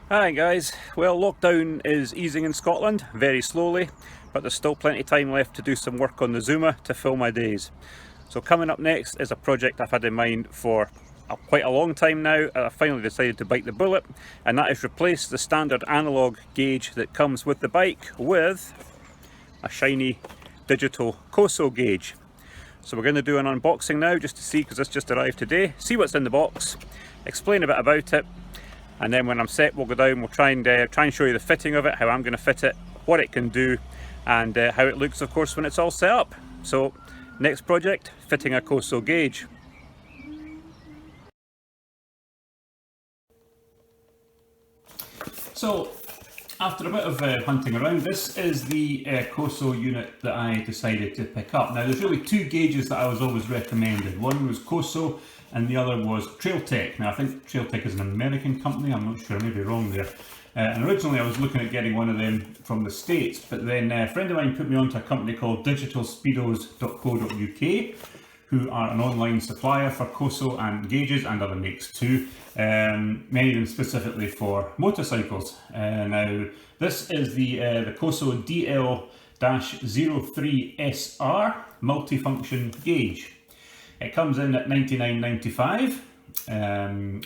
Hi guys, well lockdown is easing in Scotland, very slowly, but there's still plenty of time left to do some work on the Zoomer to fill my days. So coming up next is a project I've had in mind for quite a long time now. I finally decided to bite the bullet, and that is replace the standard analogue gauge that comes with the bike with a shiny digital Koso gauge. So we're going to do an unboxing now just to see, because this just arrived today, see what's in the box, explain a bit about it, and then when I'm set we'll go down, we'll try and show you the fitting of it, how I'm going to fit it, what it can do, and how it looks of course when it's all set up. So next project, fitting a Koso gauge. So after a bit of hunting around, this is the Koso unit that I decided to pick up. Now there's really two gauges that I was always recommended. One was Koso and the other was Trailtech. Now I think Trailtech is an American company, I'm not sure, I may be wrong there. And originally I was looking at getting one of them from the States, but then a friend of mine put me onto a company called digitalspeedos.co.uk, who are an online supplier for Koso and gauges and other makes too, many of them specifically for motorcycles. Now this is the Koso DL-03SR multifunction gauge. It comes in at $99.95.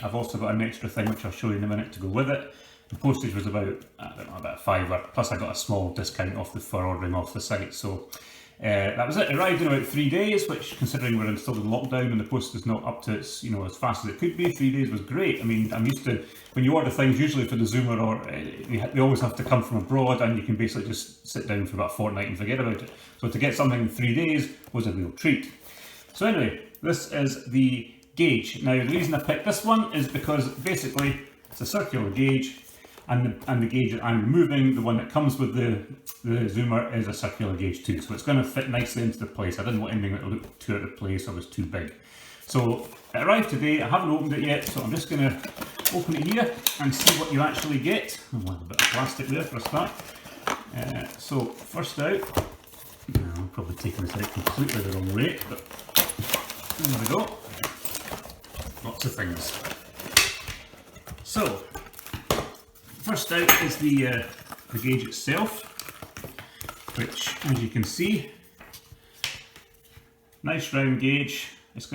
I've also got an extra thing which I'll show you in a minute to go with it. The postage was about, I don't know, about £5, plus I got a small discount off for ordering off the site. So that was it. It arrived in about 3 days, which, considering we're still in lockdown and the post is not up to its, as fast as it could be, 3 days was great. I mean, I'm used to, when you order things usually for the Zoomer, or they always have to come from abroad, and you can basically just sit down for about a fortnight and forget about it. So to get something in 3 days was a real treat. So anyway, this is the gauge. Now the reason I picked this one is because basically it's a circular gauge, and the gauge that I'm removing, the one that comes with the Zoomer, is a circular gauge too. So it's going to fit nicely into the place. I didn't want anything that looked too out of place or was too big. So it arrived today, I haven't opened it yet, so I'm just going to open it here and see what you actually get. Oh, a bit of plastic there for a start. So first out, I'm probably taking this out completely the wrong way, but there we go. Lots of things. So, first out is the gauge itself, which, as you can see, nice round gauge. It's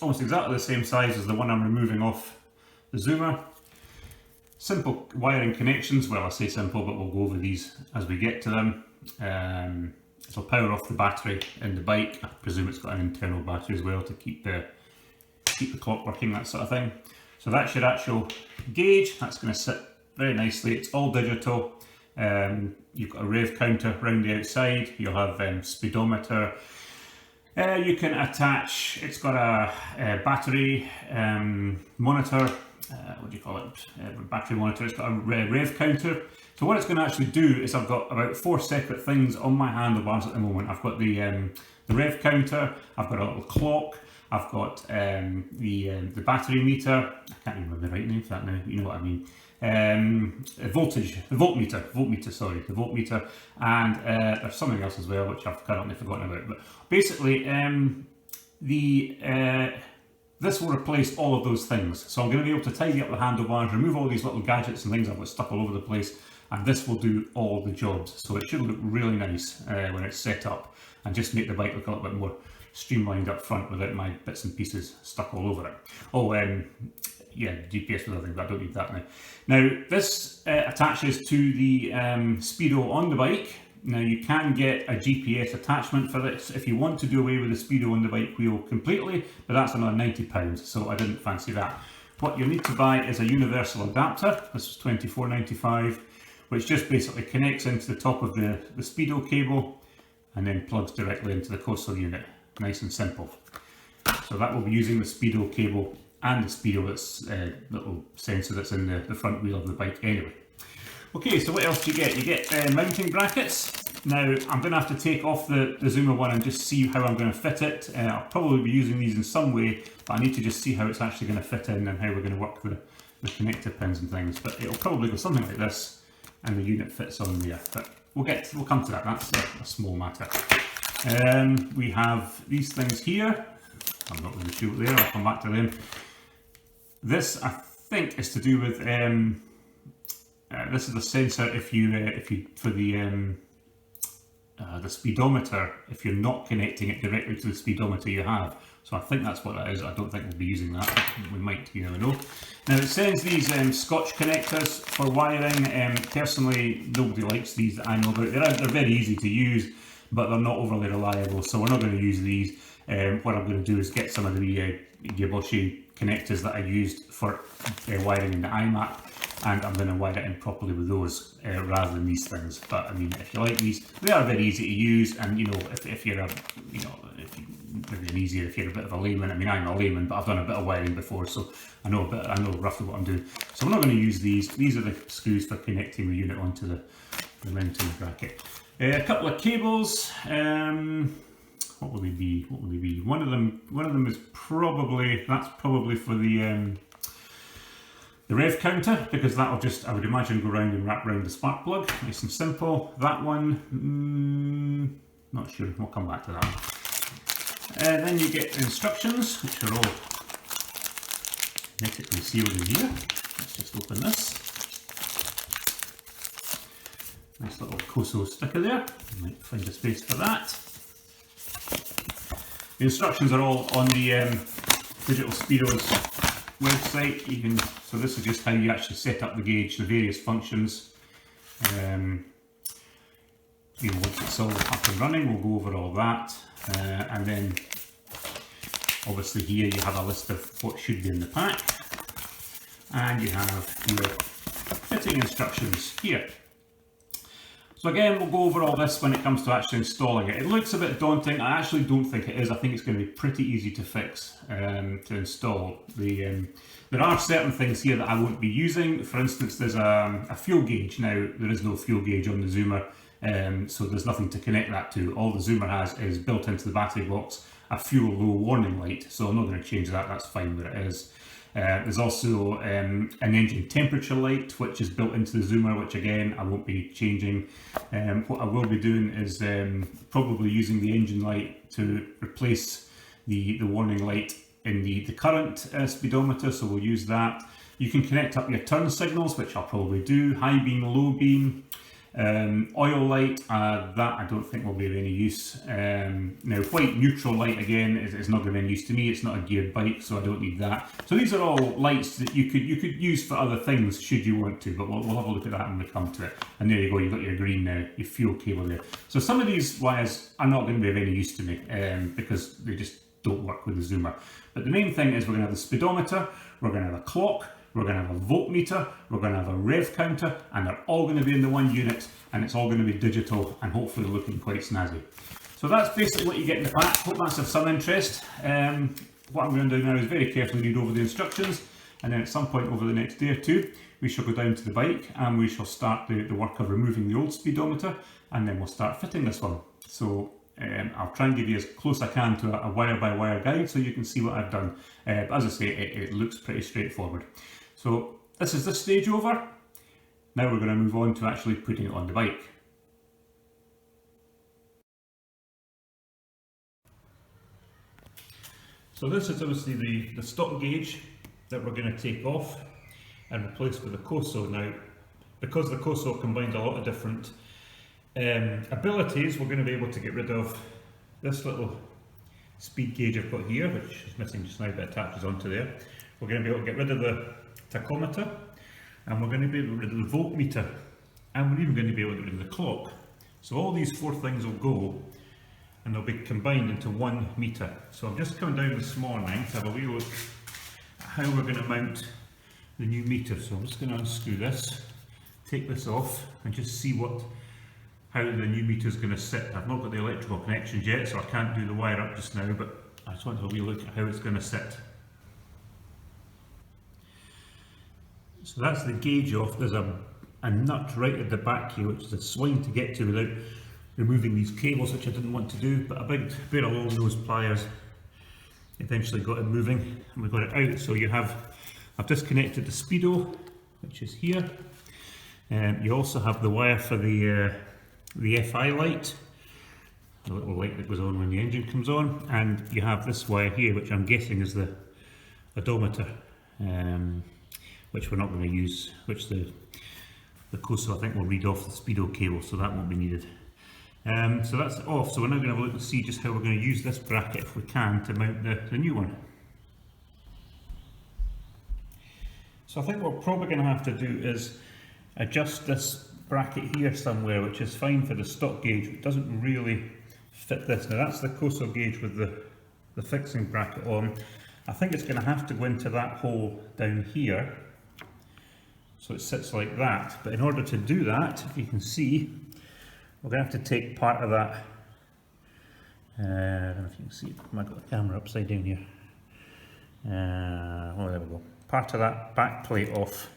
almost exactly the same size as the one I'm removing off the Zoomer. Simple wiring connections. Well, I say simple, but we'll go over these as we get to them. It'll power off the battery in the bike. I presume it's got an internal battery as well to keep the clock working, that sort of thing. So that's your actual gauge. That's going to sit very nicely. It's all digital. You've got a rev counter around the outside. You'll have speedometer. You can attach, it's got a battery monitor. What do you call it? Battery monitor. It's got a rev counter. So what it's going to actually do is, I've got about 4 separate things on my handlebars at the moment. I've got the rev counter, I've got a little clock, I've got the battery meter. I can't remember the right name for that now, you know what I mean. The voltmeter, and there's something else as well which I've currently forgotten about. But basically, this will replace all of those things. So I'm going to be able to tidy up the handlebars, remove all these little gadgets and things I've got stuck all over the place, and this will do all the jobs. So it should look really nice when it's set up, and just make the bike look a little bit more streamlined up front without my bits and pieces stuck all over it. Oh, yeah, GPS with everything, but I don't need that now. Now, this attaches to the speedo on the bike. Now, you can get a GPS attachment for this if you want to do away with the speedo on the bike wheel completely, but that's another £90, so I didn't fancy that. What you'll need to buy is a universal adapter. This is £24.95, which just basically connects into the top of the speedo cable and then plugs directly into the Koso unit. Nice and simple. So that will be using the speedo cable and the speedo, that's little sensor that's in the front wheel of the bike anyway. Okay, so what else do you get? You get mounting brackets. Now I'm going to have to take off the Zoomer one and just see how I'm going to fit it. I'll probably be using these in some way, but I need to just see how it's actually going to fit in and how we're going to work the connector pins and things. But it'll probably go something like this, and the unit fits on there. But we'll come to that. That's a small matter. We have these things here. I'm not really sure what they are. I'll come back to them. This, I think, is to do with this is the sensor if you for the speedometer, if you're not connecting it directly to the speedometer you have. So I think that's what that is. I don't think we'll be using that. We might, you never know. Now it sends these Scotch connectors for wiring. Personally, nobody likes these that I know about. They're very easy to use, but they're not overly reliable. So we're not going to use these. What I'm going to do is get some of the Giboschi connectors that I used for wiring in the iMac, and I'm going to wire it in properly with those rather than these things. But I mean, if you like these, they are very easy to use, and you know, if you're a, you know, maybe easier if you're a bit of a layman. I mean, I'm a layman, but I've done a bit of wiring before, so I know roughly what I'm doing. So I'm not going to use these. These are the screws for connecting the unit onto the mounting bracket. A couple of cables. What will they be? What will they be? One of them is probably, that's probably for the rev counter, because that'll just, I would imagine, go round and wrap around the spark plug. Nice and simple. That one, not sure. We'll come back to that one. Then you get instructions, which are all hermetically sealed in here. Let's just open this. Nice little Koso sticker there. You might find a space for that. The instructions are all on the Digital Speedo's website. So this is just how you actually set up the gauge, the various functions. Once it's all up and running, we'll go over all that. And then obviously here you have a list of what should be in the pack, and you have your fitting instructions here. So again, we'll go over all this when it comes to actually installing it. It looks a bit daunting. I actually don't think it is. I think it's going to be pretty easy to fix, to install. There are certain things here that I won't be using. For instance, there's a fuel gauge. Now, there is no fuel gauge on the Zoomer. So there's nothing to connect that to. All the Zoomer has is built into the battery box a fuel low warning light, so I'm not going to change that, that's fine where it is. There's also an engine temperature light which is built into the Zoomer, which again I won't be changing. What I will be doing is probably using the engine light to replace the warning light in the current speedometer, so we'll use that. You can connect up your turn signals, which I'll probably do, high beam, low beam. Oil light, that I don't think will be of any use. Now white neutral light again is not going to be any use to me. It's not a geared bike, so I don't need that. So these are all lights that you could use for other things should you want to, but we'll have a look at that when we come to it. And there you go, you've got your green now, your fuel cable there. So some of these wires are not going to be of any use to me because they just don't work with the Zoomer. But the main thing is we're going to have the speedometer, we're going to have a clock, we're going to have a voltmeter, we're going to have a rev counter, and they're all going to be in the one unit, and it's all going to be digital and hopefully looking quite snazzy. So that's basically what you get in the pack. Hope that's of some interest. What I'm going to do now is very carefully read over the instructions, and then at some point over the next day or two we shall go down to the bike and we shall start the work of removing the old speedometer, and then we'll start fitting this one. So I'll try and give you as close as I can to a wire by wire guide so you can see what I've done. But as I say, it looks pretty straightforward. So this is this stage over. Now we're going to move on to actually putting it on the bike. So this is obviously the stock gauge that we're going to take off and replace with the Koso. Now, because the Koso combines a lot of different abilities, we're going to be able to get rid of this little speed gauge I've got here, which is missing just now but attaches onto there. We're going to be able to get rid of the tachometer, and we're going to be able to get rid of the voltmeter, and we're even going to be able to get rid of the clock. So all these four things will go and they'll be combined into 1 meter. So I'm just coming down this morning to have a wee look at how we're going to mount the new meter. So I'm just going to unscrew this, take this off, and just see how the new meter is going to sit. I've not got the electrical connections yet, so I can't do the wire up just now, but I just want to have a wee look at how it's going to sit. So that's the gauge off. There's a nut right at the back here, which is a swing to get to without removing these cables, which I didn't want to do, but a big pair of long nose pliers eventually got it moving and we got it out. So I've disconnected the speedo, which is here. You also have the wire for the FI light, the little light that goes on when the engine comes on, and you have this wire here, which I'm guessing is the odometer, which we're not going to use, which the the Koso, I think, will read off the speedo cable, so that won't be needed. So that's it off. So we're now going to have a look and see just how we're going to use this bracket, if we can, to mount the new one. So I think what we're probably going to have to do is adjust this bracket here somewhere, which is fine for the stock gauge. It doesn't really fit this. Now that's the Koso gauge with the fixing bracket on. I think it's going to have to go into that hole down here, so it sits like that. But in order to do that, if you can see, we're going to have to take part of that, I don't know if you can see it, I've got the camera upside down here. Oh, there we go. Part of that back plate off,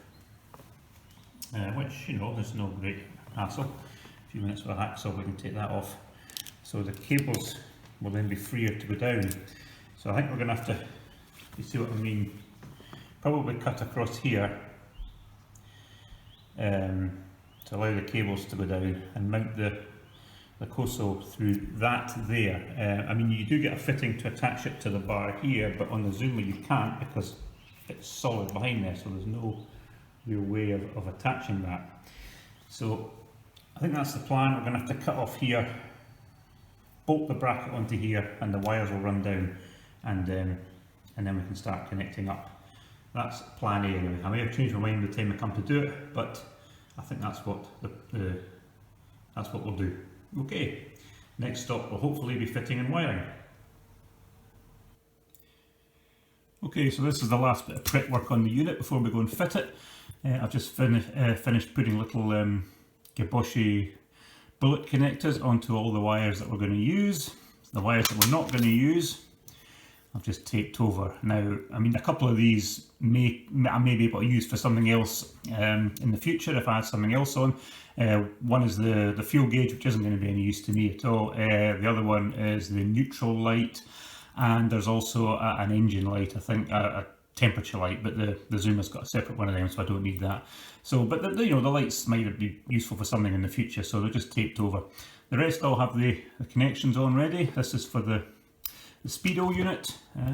which, you know, there's no great hassle. A few minutes with a hacksaw we can take that off. So the cables will then be freer to go down. So I think we're going to have to, you see what I mean, probably cut across here to allow the cables to go down and mount the Koso through that there. I mean, you do get a fitting to attach it to the bar here, but on the Zoomer you can't because it's solid behind there, so there's no real way of attaching that. So I think that's the plan. We're going to have to cut off here, bolt the bracket onto here, and the wires will run down, and then we can start connecting up. That's plan A anyway. I may have changed my mind by the time I come to do it, but I think that's what that's what we'll do. Okay, next stop will hopefully be fitting and wiring. Okay, so this is the last bit of prep work on the unit before we go and fit it. I've just finished putting little Geboshi bullet connectors onto all the wires that we're going to use. The wires that we're not going to use, I've just taped over. Now, I mean, a couple of these I may be able to use for something else in the future if I had something else on. One is the fuel gauge, which isn't going to be any use to me at all. The other one is the neutral light, and there's also an engine light, I think, a temperature light, but the Zoomer's got a separate one of them, so I don't need that. So, but you know, the lights might be useful for something in the future, so they're just taped over. The rest all have the connections on ready. This is for the speedo unit,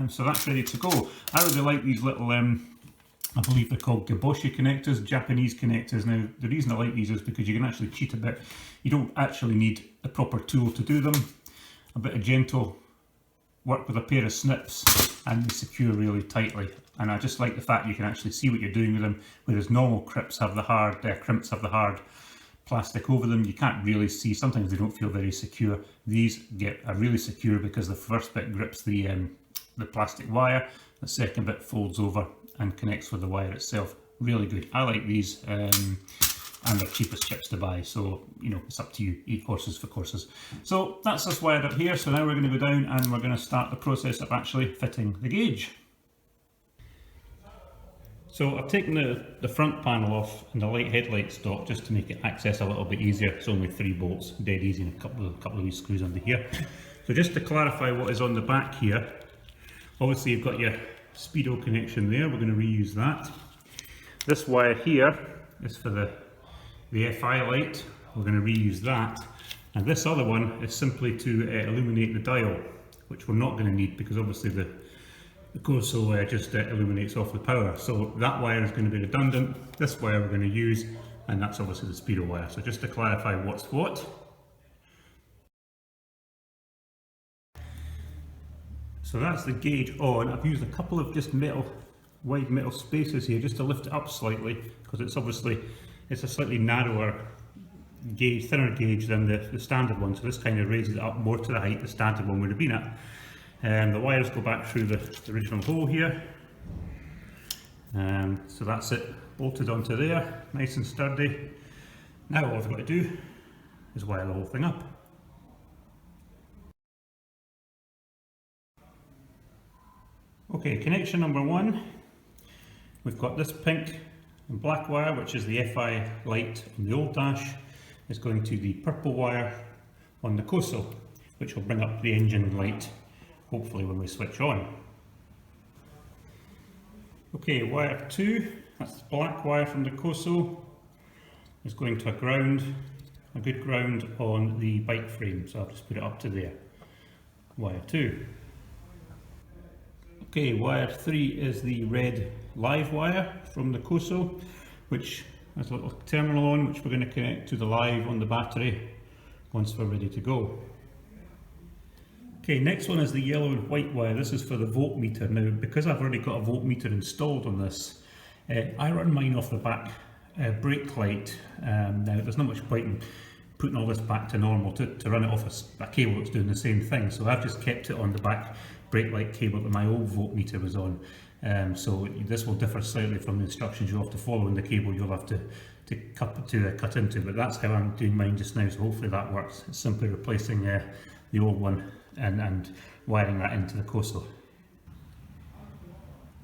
so that's ready to go. I really like these little, I believe they're called Geboshi connectors, Japanese connectors. Now, the reason I like these is because you can actually cheat a bit. You don't actually need a proper tool to do them. A bit of gentle work with a pair of snips and they secure really tightly. And I just like the fact you can actually see what you're doing with them, whereas normal crimps have the hard plastic over them. You can't really see. Sometimes they don't feel very secure. These are really secure because the first bit grips the plastic wire, the second bit folds over and connects with the wire itself. Really good. I like these, and they're cheapest chips to buy, so you know, it's up to you. Eat horses for courses. So that's us wired up here. So now we're going to go down and we're going to start the process of actually fitting the gauge. So I've taken the front panel off and the light headlight stop just to make it access a little bit easier. It's only 3 bolts, dead easy, and a couple of wee screws under here. So just to clarify what is on the back here, obviously you've got your speedo connection there. We're going to reuse that. This wire here is for the FI light. We're going to reuse that. And this other one is simply to illuminate the dial, which we're not going to need because obviously the Koso just illuminates off the power. So that wire is going to be redundant. This wire we're going to use, and that's obviously the speedo wire. So just to clarify what's what. So that's the gauge on. I've used a couple of just wide metal spacers here just to lift it up slightly, because it's a slightly narrower gauge, thinner gauge than the standard one. So this kind of raises it up more to the height the standard one would have been at. The wires go back through the original hole here. So that's it, bolted onto there, nice and sturdy. Now all I've got to do is wire the whole thing up. Okay, connection number 1. We've got this pink and black wire, which is the FI light on the old dash, is going to the purple wire on the Koso, which will bring up the engine light, hopefully when we switch on. Okay, wire 2, that's the black wire from the Koso, is going to a good ground on the bike frame, so I'll just put it up to there. Wire 2. Okay, wire 3 is the red live wire from the Koso, which There's a little terminal on which we're going to connect to the live on the battery once we're ready to go. Okay, next one is the yellow and white wire. This is for the voltmeter. Now, because I've already got a voltmeter installed on this, I run mine off the back brake light. Now, there's not much point in putting all this back to normal to run it off a cable that's doing the same thing. So I've just kept it on the back brake light cable that my old voltmeter was on. So this will differ slightly from the instructions you'll have to follow in the cable you'll have to cut into, but that's how I'm doing mine just now, so hopefully that works. It's simply replacing the old one and wiring that into the Koso.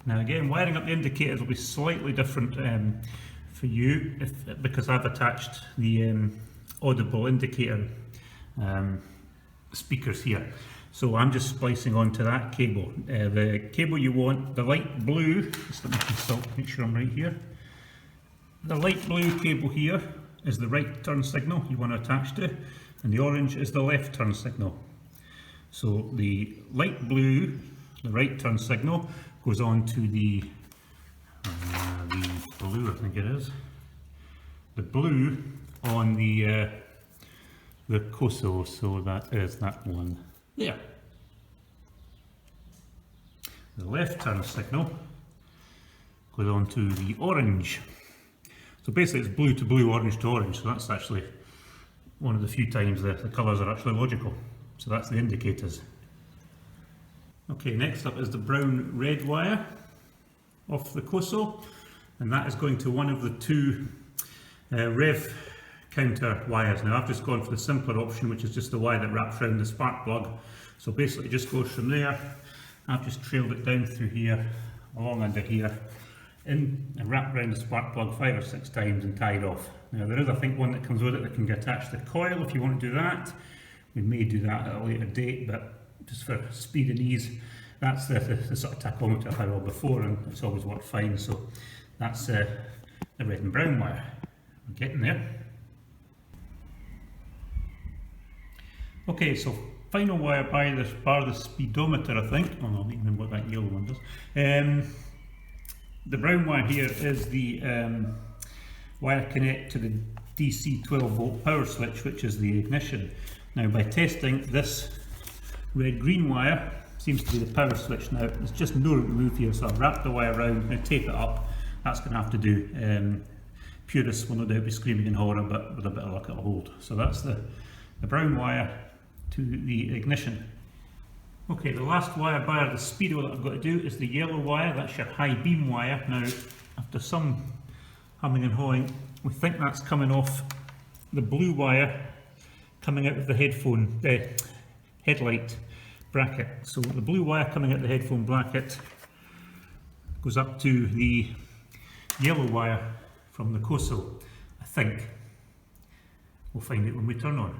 Now again, wiring up the indicators will be slightly different for you because I've attached the audible indicator speakers here. So I'm just splicing onto that cable. The cable you want, the light blue, just let me consult, make sure I'm right here. The light blue cable here is the right turn signal you want to attach to, and the orange is the left turn signal. So the light blue, the right turn signal, goes on to the blue, I think it is. The blue on the Koso, so that is that one there. The left turn signal goes on to the orange. So basically it's blue to blue, orange to orange, so that's actually one of the few times the colours are actually logical. So that's the indicators. Okay, next up is the brown red wire off the Koso, and that is going to one of the two rev counter wires. Now I've just gone for the simpler option, which is just the wire that wraps around the spark plug. So basically it just goes from there. I've just trailed it down through here, along under here, in and wrapped around the spark plug 5 or 6 times and tied off. Now there is, I think, one that comes with it that can get attached to the coil if you want to do that. We may do that at a later date, but just for speed and ease, that's the sort of tachometer I've had all before, and it's always worked fine. So that's the red and brown wire. We're getting there. Okay, so final wire by the speedometer, I think. Oh no, I don't even know what that yellow one does. The brown wire here is the wire connect to the DC 12 volt power switch, which is the ignition. Now by testing, this red-green wire seems to be the power switch. Now there's just no room to move here, so I've wrapped the wire around and tape it up. That's going to have to do. Purists will no doubt be screaming in horror, but with a bit of luck it'll hold. So that's the brown wire to the ignition. Okay, the last wire by the speedo that I've got to do is the yellow wire. That's your high beam wire. Now, after some humming and hawing, we think that's coming off the blue wire coming out of the headlight bracket. So the blue wire coming out the headphone bracket goes up to the yellow wire from the Koso, I think. We'll find it when we turn on.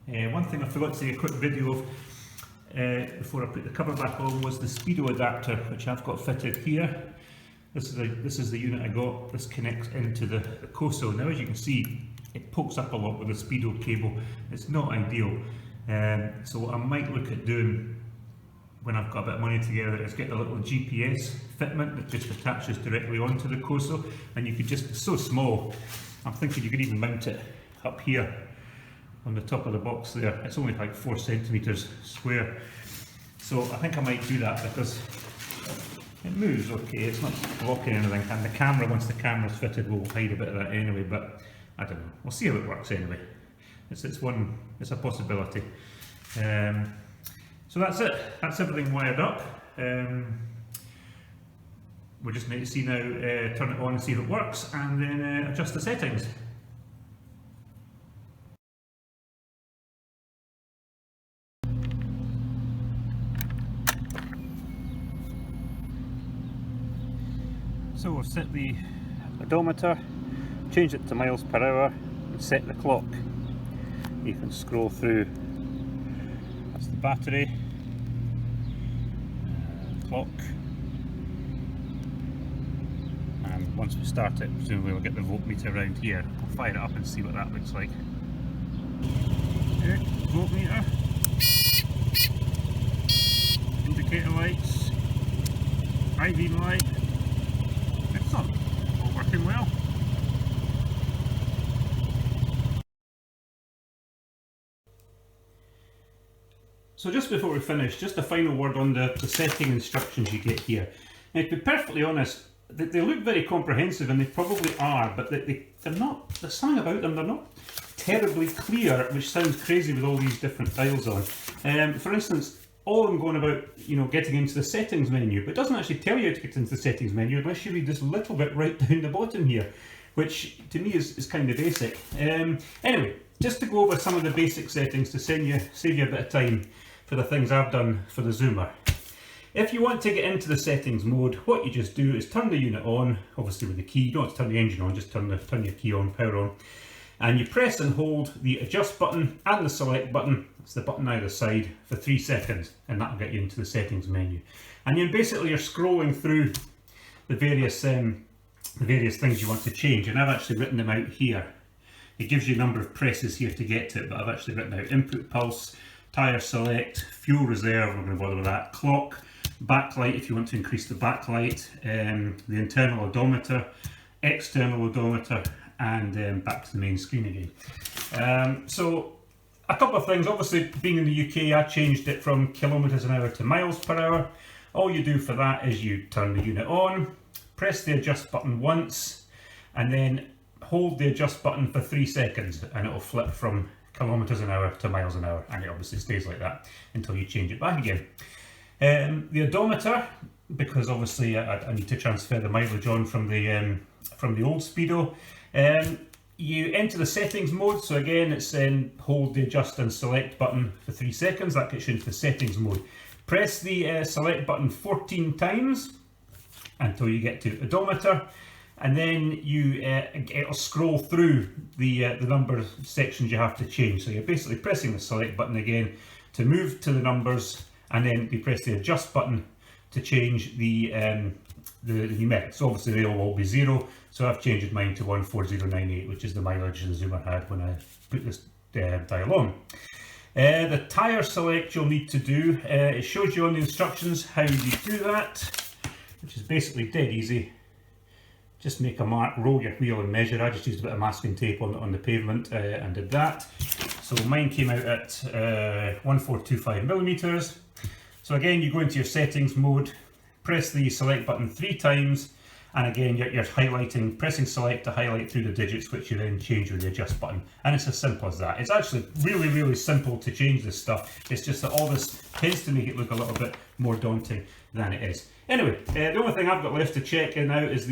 One thing I forgot to take a quick video of before I put the cover back on was the speedo adapter, which I've got fitted here. This is the unit I got. This connects into the Koso. Now as you can see, it pokes up a lot with the speedo cable. It's not ideal. So what I might look at doing when I've got a bit of money together is get a little GPS fitment that just attaches directly onto the Koso, and you could just, it's so small, I'm thinking you could even mount it up here on the top of the box there. It's only like 4 centimeters square, so I think I might do that because it moves okay, it's not blocking anything, and the camera, once the camera's fitted, will hide a bit of that anyway, but I don't know, we'll see how it works anyway. It's a possibility. So that's it, that's everything wired up. We just need to see now, turn it on and see if it works, and then adjust the settings. So we've set the odometer, changed it to miles per hour, and set the clock. You can scroll through. That's the battery, clock, and once we start it, presumably we'll get the voltmeter around here. I'll fire it up and see what that looks like. Okay, voltmeter, indicator lights, high beam light. Excellent, all working well. So just before we finish, just a final word on the setting instructions you get here. Now, to be perfectly honest, they look very comprehensive, and they probably are, but they're not, there's something about them, they're not terribly clear, which sounds crazy with all these different dials on. For instance, all I'm going about, you know, getting into the settings menu, but it doesn't actually tell you how to get into the settings menu unless you read this little bit right down the bottom here, which to me is kind of basic. Anyway, just to go over some of the basic settings to save you a bit of time for the things I've done for the zoomer. If you want to get into the settings mode, what you just do is turn the unit on, obviously with the key. You don't have to turn the engine on, just turn your key on, power on. And you press and hold the adjust button and the select button, it's the button either side, for 3 seconds, and that'll get you into the settings menu. And then basically you're scrolling through the various things you want to change, and I've actually written them out here. It gives you a number of presses here to get to it, but I've actually written out input pulse, tyre select, fuel reserve, I'm not going to bother with that, clock, backlight if you want to increase the backlight, the internal odometer, external odometer, and back to the main screen again. So a couple of things, obviously being in the UK I changed it from kilometres an hour to miles per hour. All you do for that is you turn the unit on, press the adjust button once, and then hold the adjust button for 3 seconds, and it will flip from kilometres an hour to miles an hour, and it obviously stays like that until you change it back again. The odometer, because obviously I need to transfer the mileage on from the old speedo. You enter the settings mode, so again it's hold the adjust and select button for 3 seconds, that gets you into the settings mode. Press the select button 14 times until you get to odometer, and then it'll scroll through the number of sections you have to change. So you're basically pressing the select button again to move to the numbers, and then you press the adjust button to change the numerics. So obviously they'll all be 0, so I've changed mine to 14098, which is the mileage the zoomer had when I put this dial on. The tyre select you'll need to do, it shows you on the instructions how you do that, which is basically dead easy. Just make a mark, roll your wheel and measure. I just used a bit of masking tape on the pavement and did that. So mine came out at 1425 millimeters. So again, you go into your settings mode, press the select button 3 times, and again you're highlighting, pressing select to highlight through the digits, which you then change with the adjust button. And it's as simple as that. It's actually really simple to change this stuff. It's just that all this tends to make it look a little bit more daunting than it is. Anyway, the only thing I've got left to check now is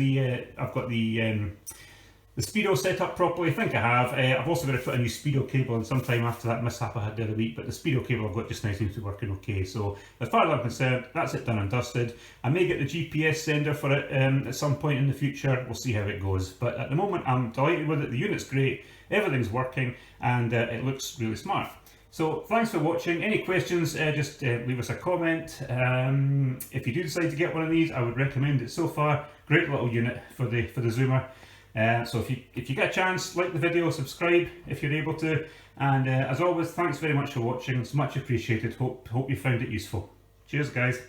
I've got the speedo set up properly. I think I have. I've also got to put a new speedo cable in sometime after that mishap I had the other week, but the speedo cable I've got just now seems to be working okay. So as far as I'm concerned, that's it done and dusted. I may get the GPS sender for it at some point in the future. We'll see how it goes. But at the moment, I'm delighted with it. The unit's great, everything's working, and it looks really smart. So thanks for watching. Any questions, just leave us a comment. If you do decide to get one of these, I would recommend it so far. Great little unit for the zoomer. So if you get a chance, like the video, subscribe if you're able to, and as always, thanks very much for watching. It's much appreciated. Hope you found it useful. Cheers guys.